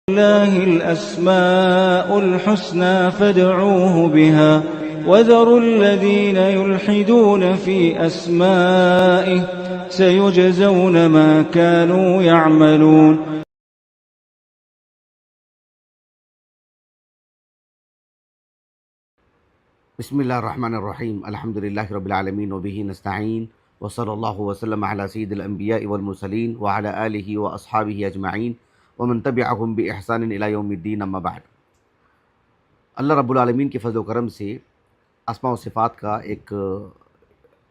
لله الأسماء الحسنى فادعوه بها وذروا الذين يلحدون في أسمائه سيجزون ما كانوا يعملون. بسم اللہ الرحمن الرحیم الحمد للہ رب العالمین وبہ نستعین وصلی اللہ وسلم علی سید الانبیاء والمرسلین وعلی آلہ واصحابہ اجمعین ومن تبعہم باحسان الی یوم الدین اما بعد. اللہ رب العالمین کے فضل و کرم سے اسماء و صفات کا ایک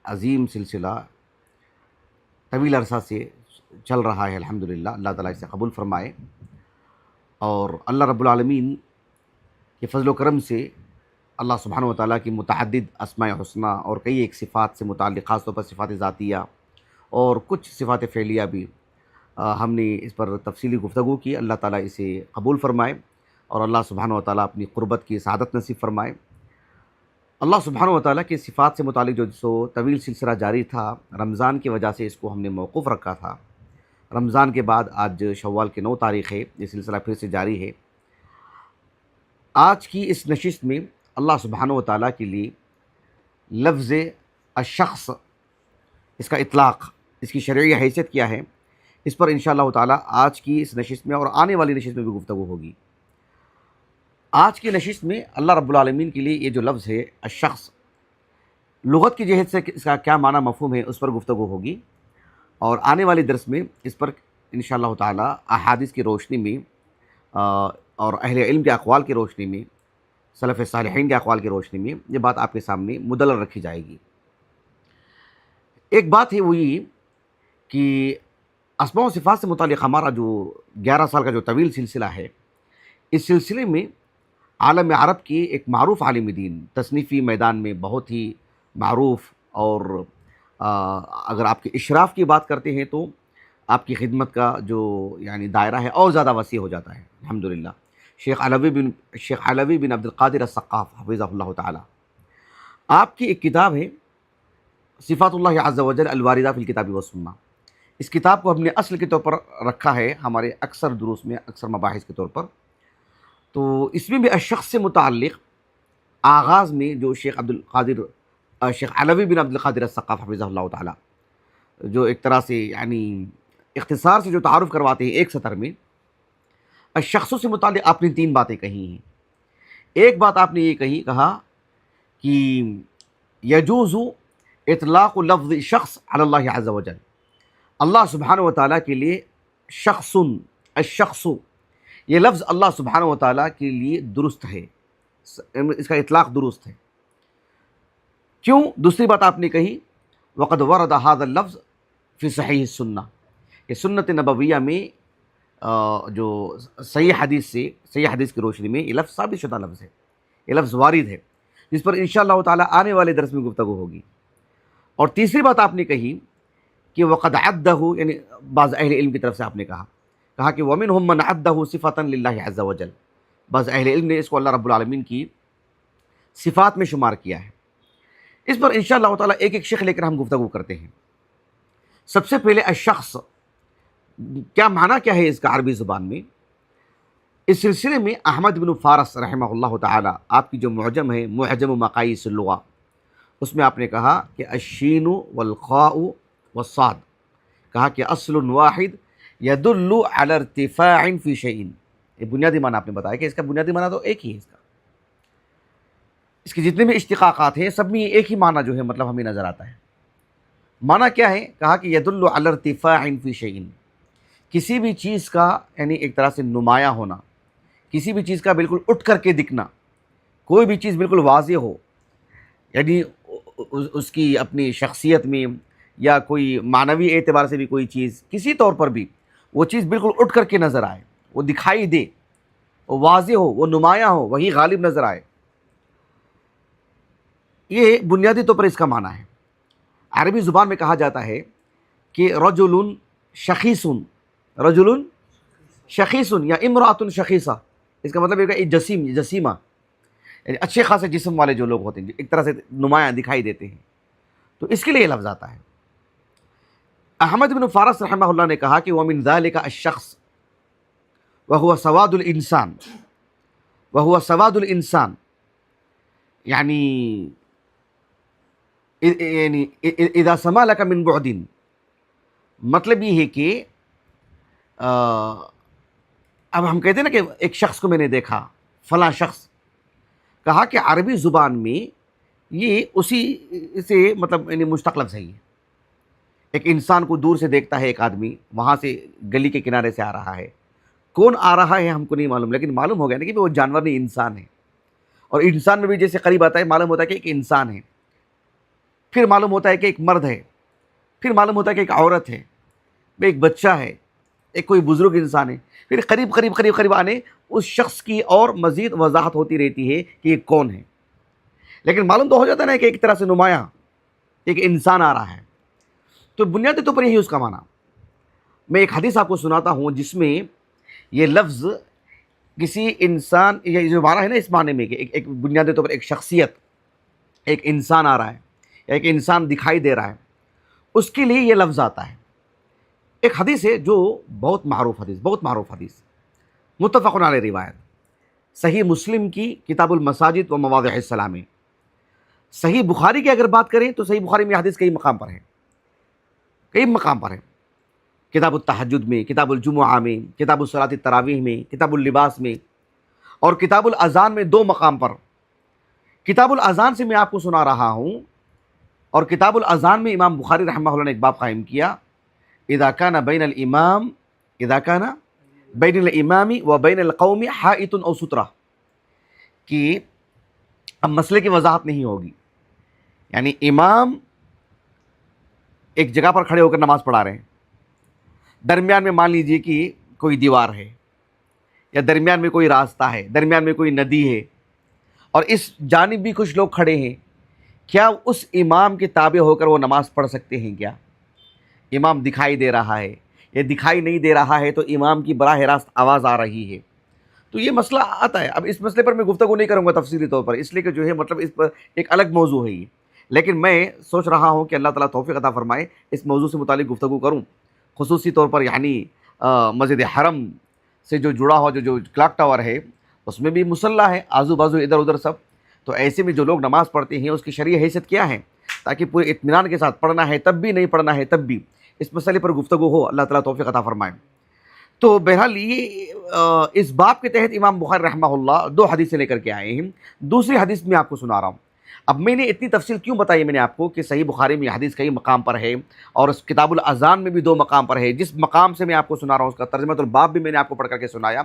عظیم سلسلہ طویل عرصہ سے چل رہا ہے. الحمدللہ اللہ تعالیٰ اسے قبول فرمائے. اور اللہ رب العالمین کے فضل و کرم سے اللہ سبحانہ و تعالیٰ کی متعدد اسماء حسنہ اور کئی ایک صفات سے متعلق، خاص طور پر صفات ذاتیہ اور کچھ صفات فعلیہ بھی ہم نے اس پر تفصیلی گفتگو کی. اللہ تعالیٰ اسے قبول فرمائے اور اللہ سبحانہ و تعالیٰ اپنی قربت کی سعادت نصیب فرمائے. اللہ سبحانہ و تعالیٰ کی صفات سے متعلق جو طویل سلسلہ جاری تھا، رمضان کی وجہ سے اس کو ہم نے موقوف رکھا تھا. رمضان کے بعد آج شوال کی 9 تاریخ ہے، یہ سلسلہ پھر سے جاری ہے. آج کی اس نشست میں اللہ سبحانہ و تعالیٰ کے لیے لفظ الشخص، اس کا اطلاق، اس کی شرعی حیثیت کیا ہے، اس پر انشاءاللہ تعالیٰ آج کی اس نشست میں اور آنے والی نشست میں بھی گفتگو ہوگی. آج کی نشست میں اللہ رب العالمین کے لیے یہ جو لفظ ہے الشخص، لغت کی جہت سے اس کا کیا معنی مفہوم ہے، اس پر گفتگو ہوگی. اور آنے والی درس میں اس پر انشاءاللہ تعالیٰ احادیث کی روشنی میں اور اہل علم کے اقوال کی روشنی میں، سلف صالحین کے اقوال کی روشنی میں یہ بات آپ کے سامنے مدلل رکھی جائے گی. ایک بات ہے وہ یہ کہ اسماء و صفات سے متعلق ہمارا جو 11 سال کا جو طویل سلسلہ ہے، اس سلسلے میں عالم عرب کی ایک معروف عالم دین، تصنیفی میدان میں بہت ہی معروف، اور اگر آپ کے اشراف کی بات کرتے ہیں تو آپ کی خدمت کا جو دائرہ ہے اور زیادہ وسیع ہو جاتا ہے. الحمدللہ شیخ علوی بن عبد القادر الثقاف حفظہ اللہ تعالی، آپ کی ایک کتاب ہے صفات اللہ عز و جل الواردہ فی الکتاب والسنہ. اس کتاب کو ہم نے اصل کے طور پر رکھا ہے ہمارے اکثر دروس میں، اکثر مباحث کے طور پر. تو اس میں بھی الشخص سے متعلق آغاز میں جو شیخ علوی بن عبد القادر الثقاف حفظہ اللہ تعالی جو ایک طرح سے اختصار سے جو تعارف کرواتے ہیں ایک سطر میں، الشخص سے متعلق آپ نے 3 باتیں کہی ہیں. ایک بات آپ نے یہ کہا کہ یجوز اطلاق لفظ شخص علی اللہ عز و جل، اللہ سبحانہ و تعالیٰ کے لیے شخص، الشخص، یہ لفظ اللہ سبحانہ و تعالیٰ کے لیے درست ہے، اس کا اطلاق درست ہے. کیوں؟ دوسری بات آپ نے کہی وقد ورد هذا اللفظ فی صحیح السنہ، کہ سنت نبویہ میں جو صحیح حدیث کی روشنی میں یہ لفظ ثابت شدہ لفظ ہے، یہ لفظ وارد ہے، جس پر انشاءاللہ تعالیٰ آنے والے درس میں گفتگو ہوگی. اور تیسری بات آپ نے کہی کہ وقد عدہ، بعض اہل علم کی طرف سے آپ نے کہا کہ ومنہم من عدہ صفۃ للہ عز و جل، بعض اہل علم نے اس کو اللہ رب العالمین کی صفات میں شمار کیا ہے. اس پر انشاءاللہ تعالیٰ ایک ایک شق لے کر ہم گفتگو کرتے ہیں. سب سے پہلے الشخص کیا معنی کیا ہے اس کا عربی زبان میں؟ اس سلسلے میں احمد بن فارس رحمہ اللہ تعالی، آپ کی جو معجم ہے معجم مقاییس اللغہ، اس میں آپ نے کہا کہ الشین والخاء والصاد، کہا کہ اصل واحد یدل علی ارتفاع فی شیء. یہ بنیادی معنی آپ نے بتایا کہ اس کا بنیادی معنی تو ایک ہی ہے. اس کے جتنے بھی اشتقاقات ہیں سب میں ایک ہی معنی جو ہے مطلب ہمیں نظر آتا ہے. معنی کیا ہے؟ کہا کہ یدل علی ارتفاع فی شیء، کسی بھی چیز کا ایک طرح سے نمایاں ہونا، کسی بھی چیز کا بالکل اٹھ کر کے دکھنا، کوئی بھی چیز بالکل واضح ہو، اس کی اپنی شخصیت میں یا کوئی معنوی اعتبار سے بھی کوئی چیز کسی طور پر بھی وہ چیز بالکل اٹھ کر کے نظر آئے، وہ دکھائی دے، وہ واضح ہو، وہ نمایاں ہو، وہی غالب نظر آئے. یہ بنیادی طور پر اس کا معنی ہے. عربی زبان میں کہا جاتا ہے کہ رجل شخیص یا امرأۃ شخیصہ، اس کا مطلب ہے کہ جسیمہ، اچھے خاصے جسم والے جو لوگ ہوتے ہیں، ایک طرح سے نمایاں دکھائی دیتے ہیں، تو اس کے لیے یہ لفظ آتا ہے. احمد بن فارس رحمہ اللہ نے کہا کہ وَمِن ذَلِكَ الشخص، وهو سواد الانسان وهو سواد الانسان یعنی اذا سما لك من بعد، مطلب یہ ہے کہ اب ہم کہتے ہیں نا کہ ایک شخص کو میں نے دیکھا، فلاں شخص، کہا کہ عربی زبان میں یہ اسی سے مطلب یعنی مشتق لفظ ہے یہ. ایک انسان کو دور سے دیکھتا ہے ایک آدمی، وہاں سے گلی کے کنارے سے آ رہا ہے، کون آ رہا ہے ہم کو نہیں معلوم، لیکن معلوم ہو گیا نا کہ وہ جانور نہیں، انسان ہے. اور انسان میں بھی جیسے قریب آتا ہے معلوم ہوتا ہے کہ ایک انسان ہے، پھر معلوم ہوتا ہے کہ ایک مرد ہے، پھر معلوم ہوتا ہے کہ ایک عورت ہے، ایک بچہ ہے، ایک کوئی بزرگ انسان ہے، پھر قریب قریب قریب قریب آنے اس شخص کی اور مزید وضاحت ہوتی رہتی ہے کہ یہ کون ہے. لیکن معلوم تو ہو جاتا ہے کہ ایک طرح سے نمایاں ایک انسان آ رہا ہے. تو بنیادی طور پر یہی اس کا معنی. میں ایک حدیث آپ کو سناتا ہوں جس میں یہ لفظ کسی انسان، یہ جو معنی ہے نا اس معنی میں کہ ایک بنیادی طور پر ایک شخصیت، ایک انسان آ رہا ہے یا ایک انسان دکھائی دے رہا ہے، اس کے لیے یہ لفظ آتا ہے. ایک حدیث ہے جو بہت معروف حدیث، متفق علیہ روایت، صحیح مسلم کی کتاب المساجد و مواضع الصلاۃ میں. صحیح بخاری کی اگر بات کریں تو صحیح بخاری میں حدیث کئی مقام پر ہے، کتاب التہجد میں، کتاب الجمعہ میں، کتاب الصلاۃ التراویح میں، کتاب اللباس میں، اور کتاب الاذان میں 2 مقام پر. کتاب الاذان سے میں آپ کو سنا رہا ہوں، اور کتاب الاذان میں امام بخاری رحمہ اللہ نے ایک باب قائم کیا، اذا كان بین الامام و بین القوم حائط او سترہ، کہ اب مسئلے کی وضاحت نہیں ہوگی. یعنی امام ایک جگہ پر کھڑے ہو کر نماز پڑھا رہے ہیں، درمیان میں مان لیجئے کہ کوئی دیوار ہے، یا درمیان میں کوئی راستہ ہے، درمیان میں کوئی ندی ہے، اور اس جانب بھی کچھ لوگ کھڑے ہیں. کیا اس امام کے تابع ہو کر وہ نماز پڑھ سکتے ہیں کیا؟ امام دکھائی دے رہا ہے یا دکھائی نہیں دے رہا ہے تو امام کی براہ راست آواز آ رہی ہے. تو یہ مسئلہ آتا ہے. اب اس مسئلے پر میں گفتگو نہیں کروں گا تفصیلی طور پر، اس لیے کہ جو ہے مطلب اس پر ایک الگ موضوع ہے یہ. لیکن میں سوچ رہا ہوں کہ اللہ تعالیٰ توفیق عطا فرمائے اس موضوع سے متعلق گفتگو کروں، خصوصی طور پر یعنی مسجد حرم سے جو جڑا ہوا جو کلاک ٹاور ہے، اس میں بھی مسلح ہے آزو بازو ادھر ادھر سب. تو ایسے میں جو لوگ نماز پڑھتے ہیں اس کی شرعی حیثیت کیا ہے، تاکہ پورے اطمینان کے ساتھ پڑھنا ہے تب بھی، نہیں پڑھنا ہے تب بھی، اس مسئلے پر گفتگو ہو. اللہ تعالیٰ توفیق عطا فرمائے. تو بہرحال یہ اس باب کے تحت امام بخاری رحمہ اللہ 2 حدیثیں لے کر کے آئے ہیں. دوسری حدیث میں آپ کو سنا رہا ہوں. اب میں نے اتنی تفصیل کیوں بتائی میں نے آپ کو کہ صحیح بخاری میں حدیث کئی مقام پر ہے، اور اس کتاب الاذان میں بھی 2 مقام پر ہے. جس مقام سے میں آپ کو سنا رہا ہوں اس کا ترجمہ الباب بھی میں نے آپ کو پڑھ کر کے سنایا،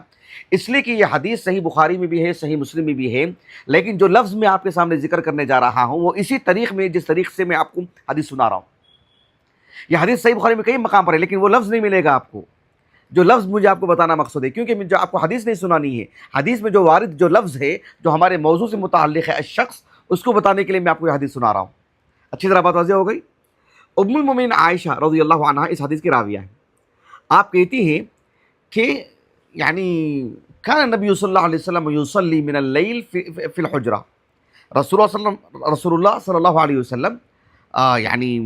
اس لیے کہ یہ حدیث صحیح بخاری میں بھی ہے، صحیح مسلم میں بھی ہے. لیکن جو لفظ میں آپ کے سامنے ذکر کرنے جا رہا ہوں وہ اسی طریق میں جس طریق سے میں آپ کو حدیث سنا رہا ہوں. یہ حدیث صحیح بخاری میں کئی مقام پر ہے، لیکن وہ لفظ نہیں ملے گا آپ کو جو لفظ مجھے آپ کو بتانا مقصد ہے، کیونکہ جو آپ کو حدیث نہیں سنانی ہے. حدیث میں جو وارد جو لفظ ہے جو ہمارے موضوع سے متعلق ہے الشخص، اس کو بتانے کے لیے میں آپ کو یہ حدیث سنا رہا ہوں. اچھی طرح بات واضح ہو گئی. ام المومنین عائشہ رضی اللہ عنہا اس حدیث کی راویہ ہیں. آپ کہتی ہیں کہ یعنی کان نبی صلی اللہ علیہ وسلم یصلی من اللیل فی الحجرہ. رسول اللہ صلی اللہ علیہ وسلم یعنی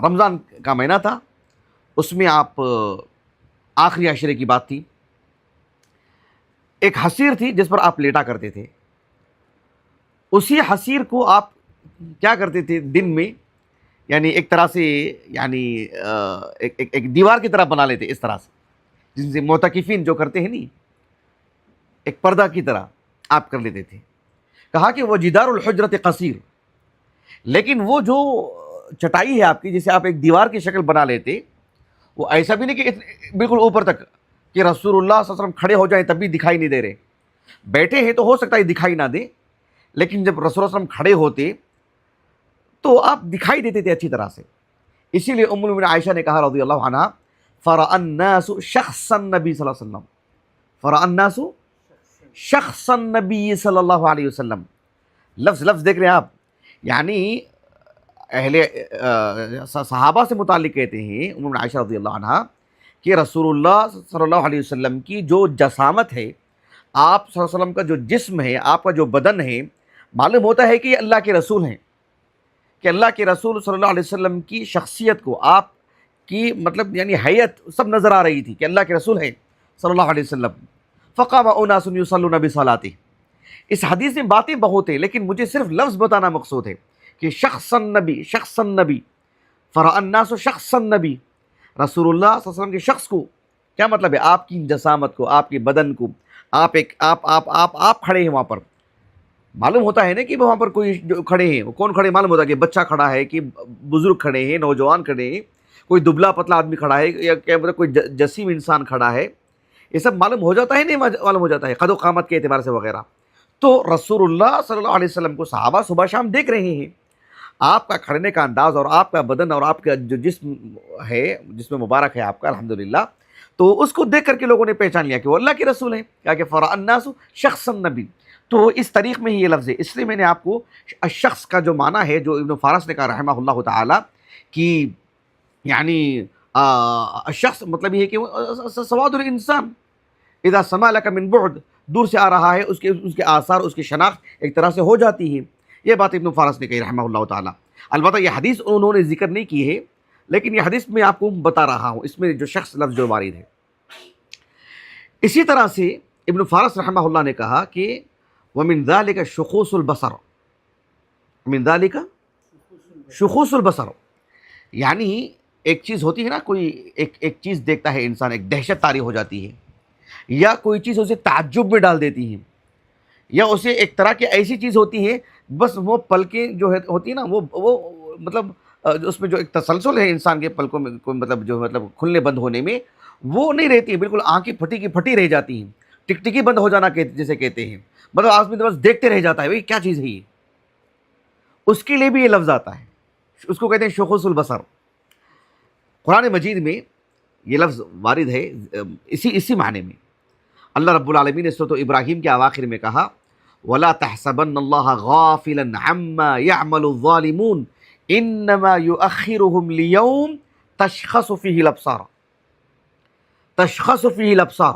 رمضان کا مہینہ تھا، اس میں آپ آخری عشرے کی بات تھی، ایک حسیر تھی جس پر آپ لیٹا کرتے تھے. اسی حسیر کو آپ کیا کرتے تھے دن میں، یعنی ایک طرح سے یعنی ایک دیوار کی طرح بنا لیتے، اس طرح سے جن سے معتکفین جو کرتے ہیں نہیں، ایک پردہ کی طرح آپ کر لیتے تھے. کہا کہ وہ جدار الحجرت قصیر، لیکن وہ جو چٹائی ہے آپ کی جسے آپ ایک دیوار کی شکل بنا لیتے، وہ ایسا بھی نہیں کہ بالکل اوپر تک کہ رسول اللہ صلی اللہ علیہ وسلم کھڑے ہو جائیں تب بھی دکھائی نہیں دے رہے. بیٹھے ہیں تو ہو سکتا ہے دکھائی نہ دے، لیکن جب رسول اللہ صلی اللہ علیہ وسلم کھڑے ہوتے تو آپ دکھائی دیتے تھے اچھی طرح سے. اسی لیے ام المؤمنین عائشہ نے کہا رضی اللہ عنہا، فرأى الناس شخص النبی صلی اللہ علیہ وسلم، فرأى الناس شخص النبی صلی اللہ علیہ وسلم. لفظ دیکھ رہے ہیں آپ، یعنی اہل صحابہ سے متعلق کہتے ہیں ام المؤمنین عائشہ رضی اللہ عنہا کہ رسول اللہ صلی اللہ علیہ وسلم کی جو جسامت ہے، آپ صلی اللہ علیہ وسلم کا جو جسم ہے، آپ کا جو بدن ہے، معلوم ہوتا ہے کہ یہ اللہ کے رسول ہیں، کہ اللہ کے رسول صلی اللہ علیہ وسلم کی شخصیت کو، آپ کی مطلب یعنی حیت سب نظر آ رہی تھی کہ اللہ کے رسول ہیں. صلی اللہ علیہ وسلم فقام اناس یصلون بصلاته. اس حدیث میں باتیں بہت ہیں لیکن مجھے صرف لفظ بتانا مقصود ہے کہ شخص النبی فرأى الناس شخص النبی، رسول اللہ صلی اللہ علیہ وسلم کے شخص کو. کیا مطلب ہے؟ آپ کی جسامت کو، آپ کے بدن کو، آپ کھڑے ہیں وہاں پر. معلوم ہوتا ہے نا کہ وہاں پر کوئی جو کھڑے ہیں، وہ کون کھڑے معلوم ہوتا ہے کہ بچہ کھڑا ہے، کہ بزرگ کھڑے ہیں، نوجوان کھڑے ہیں، کوئی دبلا پتلا آدمی کھڑا ہے، یا کیا مطلب کوئی جسیم انسان کھڑا ہے. یہ سب معلوم ہو جاتا ہے، نہیں معلوم ہو جاتا ہے قد و قامت کے اعتبار سے وغیرہ. تو رسول اللہ صلی اللہ علیہ وسلم کو صحابہ صبح شام دیکھ رہے ہیں. آپ کا کھڑنے کا انداز اور آپ کا بدن اور آپ کا جو جسم ہے، جسم مبارک ہے آپ کا الحمدللہ، تو اس کو دیکھ کر کے لوگوں نے پہچان لیا کہ وہ اللہ کے رسول ہیں. کیا کہ فرأى الناس شخص النبی. تو اس طریق میں ہی یہ لفظ ہے. اس لیے میں نے آپ کو شخص کا جو معنی ہے، جو ابن فارس نے کہا رحمہ اللہ تعالی، کہ یعنی شخص مطلب یہ ہے کہ سواد الانسان اذا سمع لك من بعد، دور سے آ رہا ہے، اس کے آثار، اس کی شناخت ایک طرح سے ہو جاتی ہے. یہ بات ابن فارس نے کہی رحمہ اللہ تعالی. البتہ یہ حدیث انہوں نے ذکر نہیں کی ہے، لیکن یہ حدیث میں آپ کو بتا رہا ہوں، اس میں جو شخص لفظ جو وارد ہے. اسی طرح سے ابن فارس رحمہ اللہ نے کہا کہ وَمِن ذَلِكَ شُخُوصُ الْبَصَرِ، من ذَلِكَ شُخُوصُ الْبَصَرِ، یعنی ایک چیز ہوتی ہے نا، کوئی ایک چیز دیکھتا ہے انسان، ایک دہشت طاری ہو جاتی ہے، یا کوئی چیز اسے تعجب میں ڈال دیتی ہے، یا اسے ایک طرح کی ایسی چیز ہوتی ہے، بس وہ پلکیں جو ہوتی ہیں نا، وہ مطلب اس میں جو ایک تسلسل ہے انسان کے پلکوں میں، مطلب جو مطلب کھلنے بند ہونے میں، وہ نہیں رہتی ہے، بالکل آنکھیں پھٹی کی پھٹی رہ جاتی ہیں. ٹکٹکی بند ہو جانا جسے کہتے ہیں، مطلب آدمی بس دیکھتے رہ جاتا ہے بھئی کیا چیز ہے یہ. اس کے لیے بھی یہ لفظ آتا ہے، اس کو کہتے ہیں شخوص البصر. قرآن مجید میں یہ لفظ وارد ہے اسی معنی میں. اللہ رب العالمین نے سورۃ ابراہیم کے اواخر میں کہا وَلَا تَحْسَبَنَّ اللَّهَ غَافِلًا عَمَّا يَعْمَلُ الظَّالِمُونَ إِنَّمَا يُؤَخِّرُهُمْ لِيَوْمٍ تَشْخَصُ فِيهِ الْأَبْصَارُ. تشخص فیہ الابصار،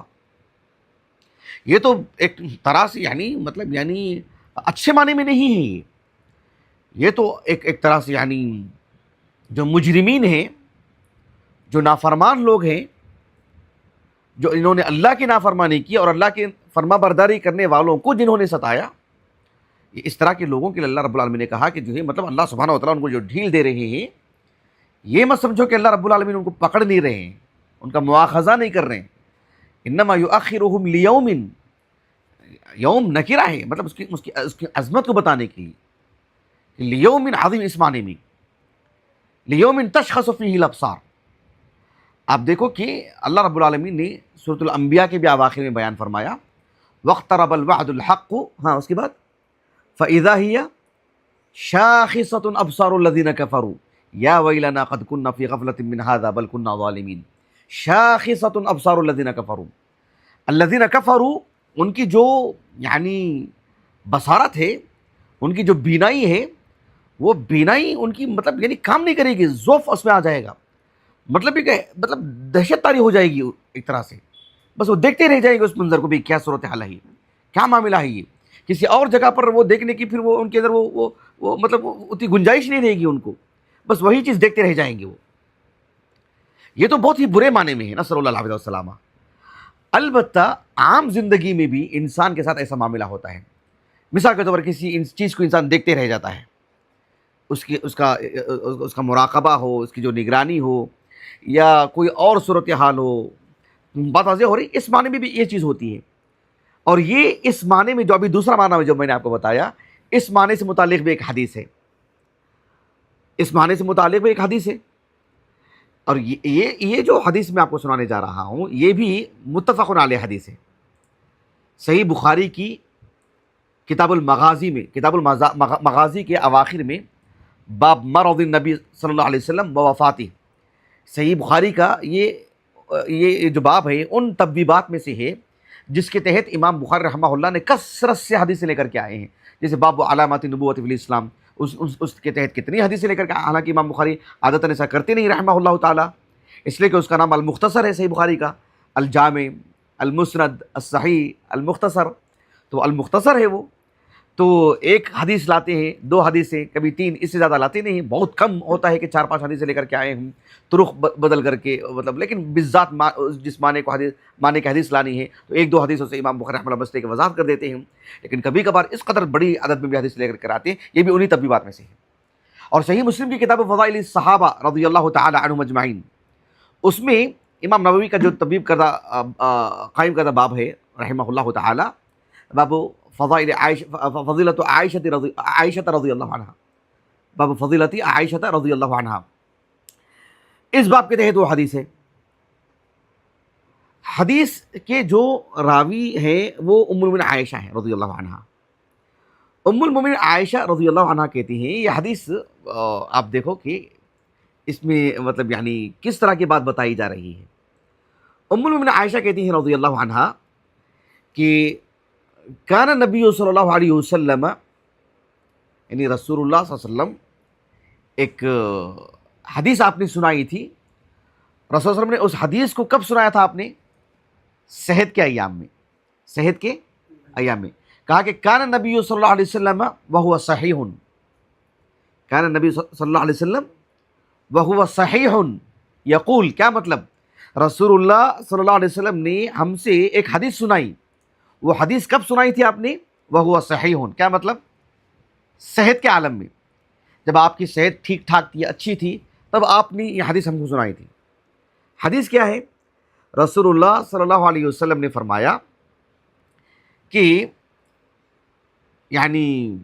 یہ تو ایک طرح سے یعنی اچھے معنی میں نہیں ہے. یہ تو ایک طرح سے یعنی جو مجرمین ہیں، جو نافرمان لوگ ہیں، جو انہوں نے اللہ کی نافرمانی کی اور اللہ کی فرما برداری کرنے والوں کو جنہوں نے ستایا، اس طرح کے لوگوں کے لیے اللہ رب العالمین نے کہا کہ جو ہے مطلب اللہ سبحانہ و تعالیٰ ان کو جو ڈھیل دے رہے ہیں، یہ مت سمجھو کہ اللہ رب العالمین ان کو پکڑ نہیں رہے ہیں، ان کا مواخذہ نہیں کر رہے ہیں. انما یؤخرہم لیوم، یوم نکرہ ہے، مطلب اس کی عظمت کو بتانے کے لیے. لیوم عظیم اس معنی میں، لیوم تشخص فیہ الابصار. آپ دیکھو کہ اللہ رب العالمین نے سورۃ الانبیاء کے بھی اواخر میں بیان فرمایا واقترب الوعد الحق، ہاں اس کے بعد فاذا ہی شاخصۃ ابصار الذین کفروا یا ویلنا قد كنا فی غفلۃ من هذا بل كنا ظالمین. شاخصۃ ابصار الذین کفروا، الذین کفروا ان کی جو یعنی بصارت ہے، ان کی جو بینائی ہے، وہ بینائی ان کی مطلب یعنی کام نہیں کرے گی، ضعف اس میں آ جائے گا. مطلب دہشت طاری ہو جائے گی ایک طرح سے، بس وہ دیکھتے رہ جائیں گے اس منظر کو بھی، کیا صورتحال ہے، کیا معاملہ ہے یہ. کسی اور جگہ پر وہ دیکھنے کی پھر وہ ان کے اندر وہ مطلب اتنی گنجائش نہیں رہے گی ان کو، بس وہی چیز دیکھتے رہ جائیں گے وہ. یہ تو بہت ہی برے معنی میں ہے، نسأل اللہ علیہ وسلم. البتہ عام زندگی میں بھی انسان کے ساتھ ایسا معاملہ ہوتا ہے. مثال کے طور پر کسی چیز کو انسان دیکھتے رہ جاتا ہے، اس کا مراقبہ ہو، اس کی جو نگرانی ہو، یا کوئی اور صورتحال ہو. بات واضح ہو رہی، اس معنی میں بھی یہ چیز ہوتی ہے. اور یہ اس معنی میں جو ابھی دوسرا معنی جو میں نے آپ کو بتایا، اس معنی سے متعلق بھی ایک حدیث ہے، اس معنی سے متعلق بھی ایک حدیث ہے. اور یہ جو حدیث میں آپ کو سنانے جا رہا ہوں، یہ بھی متفق علیہ حدیث ہے. صحیح بخاری کی کتاب المغازی میں، کتاب المغازی کے اواخر میں باب مرض النبی صلی اللہ علیہ وسلم و وفاتہ، صحیح بخاری کا یہ جو باب ہے ان تبویبات میں سے ہے جس کے تحت امام بخاری رحمہ اللہ نے کثرت سے حدیثیں لے کر کے آئے ہیں. جیسے باب علامات نبوت فی الاسلام، اس کے تحت کتنی حدیثیں لے کر کے، حالانکہ امام بخاری عادتاً ایسا کرتے نہیں رحمہ اللہ تعالیٰ، اس لیے کہ اس کا نام المختصر ہے صحیح بخاری کا، الجامع، المسند، الصحیح، المختصر. تو المختصر ہے وہ. تو ایک حدیث لاتے ہیں، 2 حدیثیں، کبھی 3، اس سے زیادہ لاتے نہیں ہیں، بہت کم ہوتا ہے کہ 4-5 حدیثیں لے کر کے آئے ہوں طرق بدل کر کے، مطلب لیکن بالذات جس معنی کی حدیث لانی ہے تو 1-2 حدیثوں سے امام بخاری رحمہ اللہ مسئلے کی وضاحت کر دیتے ہیں، لیکن کبھی کبھار اس قدر بڑی عدد میں بھی حدیث لے کر کے آتے ہیں، یہ بھی انہی طبیبات میں سے ہے۔ اور صحیح مسلم کی کتاب فضائل الصحابہ رضی اللہ تعالی عنہم اجمعین، اس میں امام نووی کا جو قائم کردہ باب ہے رحمہ اللہ تعالی، باب فضیلت عائشہ رضی اللہ عنہ، باب فضیلت عائشہ رضی اللہ عنہ، اس باب کے تحت وہ حدیث ہے۔ حدیث کے جو راوی ہیں وہ ام المؤمنین عائشہ ہیں رضی اللہ عنہ۔ ام المؤمنین عائشہ رضی اللہ عنہ کہتی ہیں، یہ حدیث آپ دیکھو کہ اس میں مطلب یعنی کس طرح کی بات بتائی جا رہی ہے۔ ام المؤمنین عائشہ کہتی ہیں رضی اللہ عنہ کہ کان نبی صلی اللہ علیہ وسلم، یعنی رسول اللہ صلی اللہ علیہ وسلم، ایک حدیث آپ نے سنائی تھی، رسول صلی اللہ علیہ وسلم نے اس حدیث کو کب سنایا تھا آپ نے؟ صحت کے ایام میں، صحت کے ایام میں کہا کہ کان نبی صلی اللہ علیہ وسلم وہو صحیح، کان نبی صلی اللہ علیہ وسلم وہو صحیح یقول، کیا مطلب؟ رسول اللہ صلی اللہ علیہ وسلم نے ہم سے ایک حدیث سنائی، وہ حدیث کب سنائی تھی آپ نے؟ وہو صحیح، کیا مطلب؟ صحت کے عالم میں، جب آپ کی صحت ٹھیک ٹھاک تھی، اچھی تھی، تب آپ نے یہ حدیث ہم کو سنائی تھی۔ حدیث کیا ہے؟ رسول اللہ صلی اللہ علیہ وسلم نے فرمایا کہ یعنی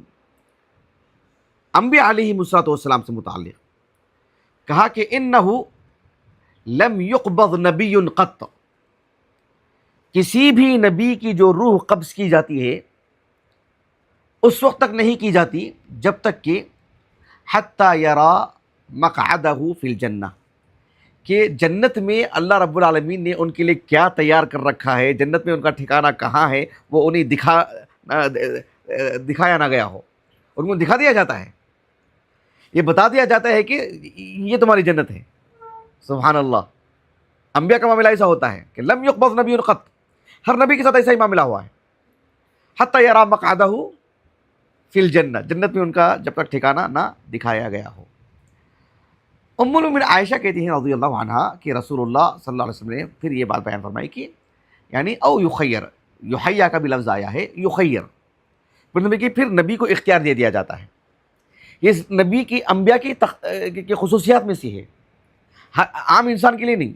انبیاء علیہ السلام سے متعلق کہا کہ انہو لم یقبض نبی قط، کسی بھی نبی کی جو روح قبض کی جاتی ہے اس وقت تک نہیں کی جاتی جب تک کہ حتی یرا مقعدہ فی الجنہ، کہ جنت میں اللہ رب العالمین نے ان کے لیے کیا تیار کر رکھا ہے، جنت میں ان کا ٹھکانہ کہاں ہے، وہ انہیں دکھایا نہ گیا ہو، ان کو دکھا دیا جاتا ہے، یہ بتا دیا جاتا ہے کہ یہ تمہاری جنت ہے۔ سبحان اللہ، انبیاء کا معاملہ ایسا ہوتا ہے کہ لم یقبض نبی قط، ہر نبی کے ساتھ ایسا ہی معاملہ ہوا ہے، حتی یرا مقعدہ فی الجنہ، جنت میں ان کا جب تک ٹھکانہ نہ دکھایا گیا ہو۔ ام المؤمنین عائشہ کہتی ہیں رضی اللہ عنہا کہ رسول اللہ صلی اللہ علیہ وسلم نے پھر یہ بات بیان فرمائی کہ یعنی او یخیر، یحییٰ کا بھی لفظ آیا ہے، یخیر، پھر نبی کو اختیار دے دیا جاتا ہے، یہ نبی کی انبیاء کی خصوصیات میں سے ہے، عام انسان کے لیے نہیں،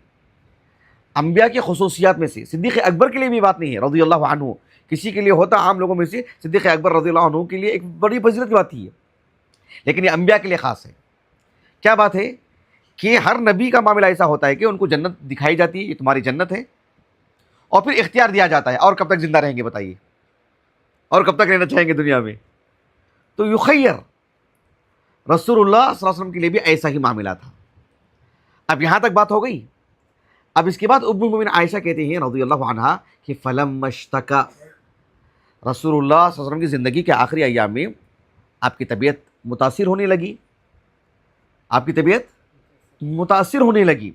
انبیاء کی خصوصیات میں سے۔ صدیق اکبر کے لیے بھی بات نہیں ہے رضی اللہ عنہ، کسی کے لیے ہوتا عام لوگوں میں سے، صدیق اکبر رضی اللہ عنہ کے لیے ایک بڑی فضیلت کی بات تھی، لیکن یہ انبیاء کے لیے خاص ہے۔ کیا بات ہے کہ ہر نبی کا معاملہ ایسا ہوتا ہے کہ ان کو جنت دکھائی جاتی ہے، یہ تمہاری جنت ہے، اور پھر اختیار دیا جاتا ہے، اور کب تک زندہ رہیں گے بتائیے، اور کب تک رہنا چاہیں گے دنیا میں؟ تو یخیر، رسول اللہ صلی اللہ علیہ وسلم کے لیے بھی ایسا ہی معاملہ تھا۔ اب یہاں تک بات ہو گئی۔ اب اس کے بعد ام المؤمنین عائشہ کہتے ہیں رضی اللہ عنہا کہ فلما اشتکا، رسول اللہ صلی اللہ علیہ وسلم کی زندگی کے آخری ایام میں آپ کی طبیعت متاثر ہونے لگی، آپ کی طبیعت متاثر ہونے لگی،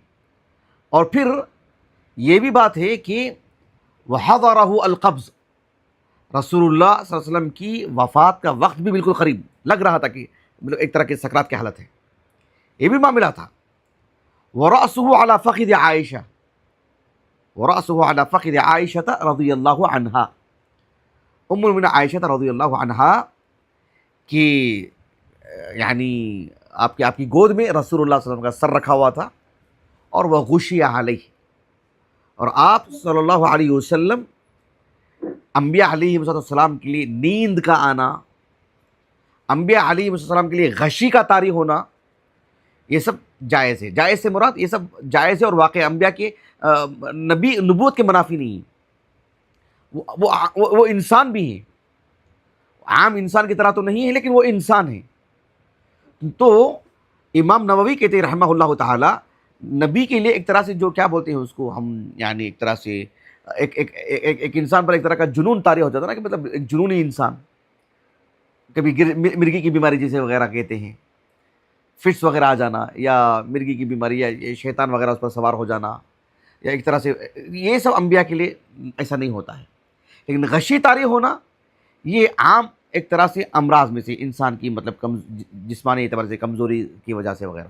اور پھر یہ بھی بات ہے کہ وحضرہ القبض، رسول اللہ صلی اللہ علیہ وسلم کی وفات کا وقت بھی بالکل قریب لگ رہا تھا کہ ایک طرح کی سکرات کی حالت ہے، یہ بھی معاملہ تھا۔ ورأسہ علی فخذ عائشہ، ورأسہ علی فخذ عائشہ رضی اللہ عنہا، ام المؤمنین عائشہ رضی اللہ عنہا کی یعنی آپ کی گود میں رسول اللہ صلی اللہ علیہ وسلم کا سر رکھا ہوا تھا، اور وہ غشی علیہ، اور آپ صلی اللہ علیہ وسلم انبیاء علیہ السلام کے لیے نیند کا آنا، انبیاء علیہ السلام کے لیے غشی کا طاری ہونا، یہ سب جائز ہے۔ جائز سے مراد یہ سب جائز ہے اور واقع انبیاء کے نبی نبوت کے منافی نہیں ہے، وہ انسان بھی ہے، عام انسان کی طرح تو نہیں ہے لیکن وہ انسان ہے۔ تو امام نووی کہتے ہیں رحمہ اللہ تعالی، نبی کے لیے ایک طرح سے جو کیا بولتے ہیں اس کو ہم، یعنی ایک طرح سے ایک انسان پر ایک طرح کا جنون طاری ہو جاتا نا، کہ مطلب ایک جنونی انسان، کبھی مرگی کی بیماری جسے وغیرہ کہتے ہیں، فٹس وغیرہ آ جانا، یا مرگی کی بیماری، یا شیطان وغیرہ اس پر سوار ہو جانا، یا ایک طرح سے یہ سب انبیاء کے لیے ایسا نہیں ہوتا ہے، لیکن غشی طاری ہونا یہ عام ایک طرح سے امراض میں سے انسان کی مطلب جسمانی اعتبار سے کمزوری کی وجہ سے وغیرہ،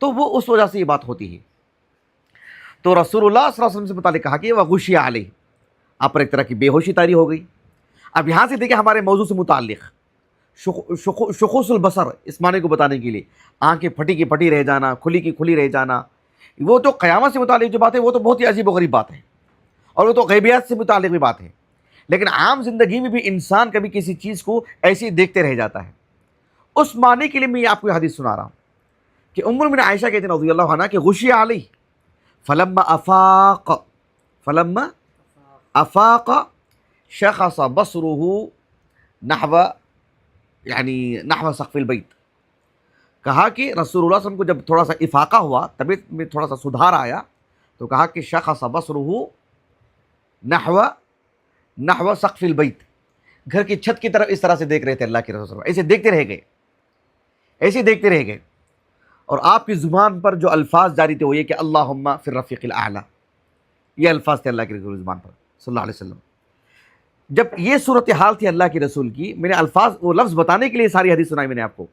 تو وہ اس وجہ سے یہ بات ہوتی ہے۔ تو رسول اللہ صلی اللہ علیہ وسلم سے متعلق کہا کہ وغشی علیہ، آپ پر ایک طرح کی بے ہوشی طاری ہو گئی۔ اب یہاں سے دیکھیں ہمارے موضوع سے متعلق شخوص البصر، اس معنی کو بتانے کے لیے آنکھیں پھٹی کی پھٹی رہ جانا، کھلی کی کھلی رہ جانا، وہ تو قیامت سے متعلق جو بات ہے وہ تو بہت ہی عجیب و غریب بات ہے، اور وہ تو غیبیات سے متعلق بھی بات ہے، لیکن عام زندگی میں بھی انسان کبھی کسی چیز کو ایسے ہی دیکھتے رہ جاتا ہے۔ اس معنی کے لیے میں آپ کو یہ حدیث سنا رہا ہوں کہ ام المؤمنین عائشہ کہتے ہیں رضی اللہ عنہا کہ غشی علیہ فلما افاق شخص بصره نحو سقف البیت، کہا کہ رسول اللہ صلی اللہ علیہ وسلم کو جب تھوڑا سا افاقہ ہوا، طبیعت میں تھوڑا سا سدھار آیا، تو کہا کہ شخص بصره نحو سقف البیت، گھر کی چھت کی طرف اس طرح سے دیکھ رہے تھے اللہ کے رسول صلی اللہ علیہ وسلم، ایسے دیکھتے رہ گئے، اور آپ کی زبان پر جو الفاظ جاری تھے وہ یہ کہ اللہم فی الرفیق الاعلی، یہ الفاظ تھے اللہ کے رسول زبان پر صلی اللہ علیہ وسلم۔ جب یہ صورتحال تھی اللہ کے رسول کی، میں نے الفاظ وہ لفظ بتانے کے لیے ساری حدیث سنائی میں نے آپ کو،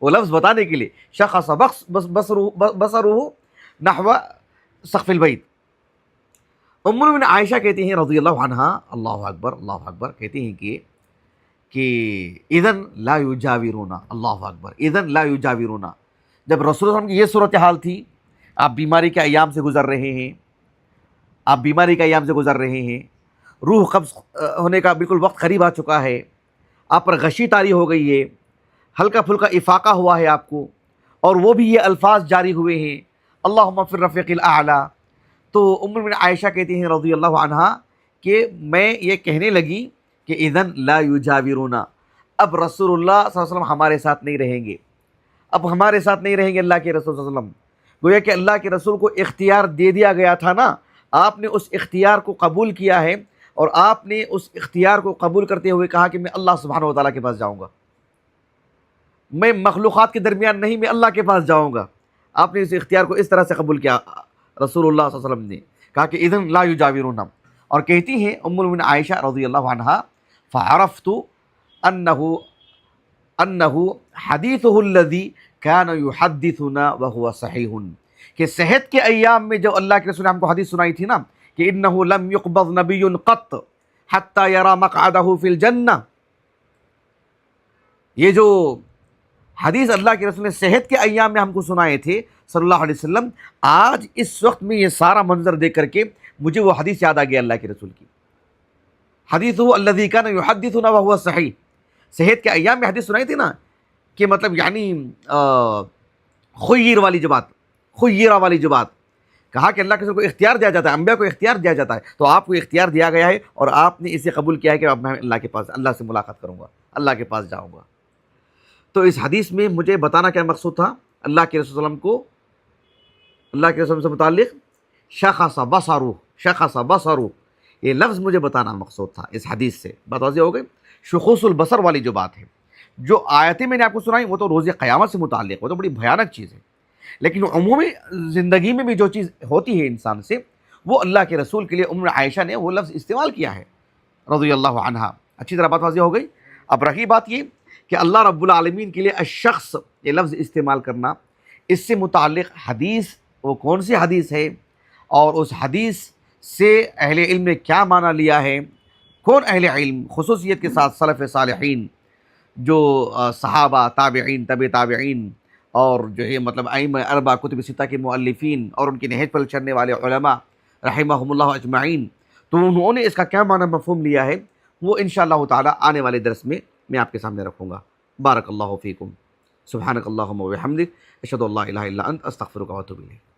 وہ لفظ بتانے کے لیے شخص بصرہ نحو سقف البیت۔ ام المؤمنین عائشہ کہتی ہیں رضی اللہ عنہا، اللہ اکبر، کہتی ہیں کہ اذن لا یجاورون، اللہ اکبر، اذن لا یجاورون، جب رسول اللہ صلی اللہ علیہ وسلم کی یہ صورتحال تھی، آپ بیماری کے ایام سے گزر رہے ہیں، روح قبض ہونے کا بالکل وقت قریب آ چکا ہے، آپ پر غشی طاری ہو گئی ہے، ہلکا پھلکا افاقہ ہوا ہے آپ کو، اور وہ بھی یہ الفاظ جاری ہوئے ہیں اللہم فی الرفیق الاعلی۔ تو ام المؤمنین عائشہ کہتی ہیں رضی اللہ عنہا کہ میں یہ کہنے لگی کہ اذن لا یجاورون، اب رسول اللہ صلی اللہ علیہ وسلم ہمارے ساتھ نہیں رہیں گے، اللہ کے رسول صلی اللہ علیہ وسلم، گویا کہ اللہ کے رسول کو اختیار دے دیا گیا تھا نا، آپ نے اس اختیار کو قبول کیا ہے، اور آپ نے اس اختیار کو قبول کرتے ہوئے کہا کہ میں اللہ سبحانہ و تعالیٰ کے پاس جاؤں گا، میں مخلوقات کے درمیان نہیں، میں اللہ کے پاس جاؤں گا۔ آپ نے اس اختیار کو اس طرح سے قبول کیا، رسول اللہ صلی اللہ علیہ وسلم نے کہا کہ اذن لا یجاورون، اور کہتی ہیں ام المؤمنین عائشہ رضی اللہ عنہا فعرفت انہ حدیثہ الذی کان یحدثنا وہو صحیح، کہ صحت کے ایام میں جو اللہ کے رسول نے ہم کو حدیث سنائی تھی نا کہ انہ لم یقبض نبی قط حتی یری مقعدہ فی الجنہ، یہ جو حدیث اللہ کے رسول نے صحت کے ایام میں ہم کو سنائے تھے صلی اللہ علیہ وسلم، آج اس وقت میں یہ سارا منظر دیکھ کر کے مجھے وہ حدیث یاد آ گیا اللہ کے رسول کی، حدیثہ الذی کان یحدثنا وہو صحیح، صحت کے ایام میں حدیث سنائی تھی نا، کہ مطلب خیرہ والی جو بات کہا کہ اللہ کے رسول کو اختیار دیا جاتا ہے، انبیاء کو اختیار دیا جاتا ہے، تو آپ کو اختیار دیا گیا ہے، اور آپ نے اسے قبول کیا ہے کہ اب میں اللہ سے ملاقات کروں گا، اللہ کے پاس جاؤں گا۔ تو اس حدیث میں مجھے بتانا کیا مقصود تھا، اللہ کے رسول وسلم کو، اللہ کے رسول سے متعلق شخص بصرہ، یہ لفظ مجھے بتانا مقصود تھا اس حدیث سے، بات واضح ہو گئی۔ شخوص البصر والی جو بات ہے، جو آیتیں میں نے آپ کو سنائی وہ تو روز قیامت سے متعلق، وہ تو بڑی بھیانک چیز ہے، لیکن عمومی زندگی میں بھی جو چیز ہوتی ہے انسان سے، وہ اللہ کے رسول کے لیے ام عائشہ نے وہ لفظ استعمال کیا ہے رضی اللہ عنہا۔ اچھی طرح بات واضح ہو گئی۔ اب رہی بات یہ کہ اللہ رب العالمین کے لیے الشخص یہ لفظ استعمال کرنا، اس سے متعلق حدیث وہ کون سی حدیث ہے، اور اس حدیث سے اہل علم نے کیا معنی لیا ہے، کون اہل علم خصوصیت کے ساتھ سلف صالحین جو صحابہ، تابعین، طب تابعین، اور جو ہے مطلب ائمہ اربعہ کتب ستہ کے مؤلفین، اور ان کے نہج پر چلنے والے علماء رحمہم اللہ اجمعین، تو انہوں نے اس کا کیا معنی مفہوم لیا ہے، وہ انشاءاللہ تعالی آنے والے درس میں آپ کے سامنے رکھوں گا۔ بارک اللہ فیکم، سبحانک اللہم و بحمدک، اشہد ان لا الہ الا انت، استغفرک و اتوب الیک۔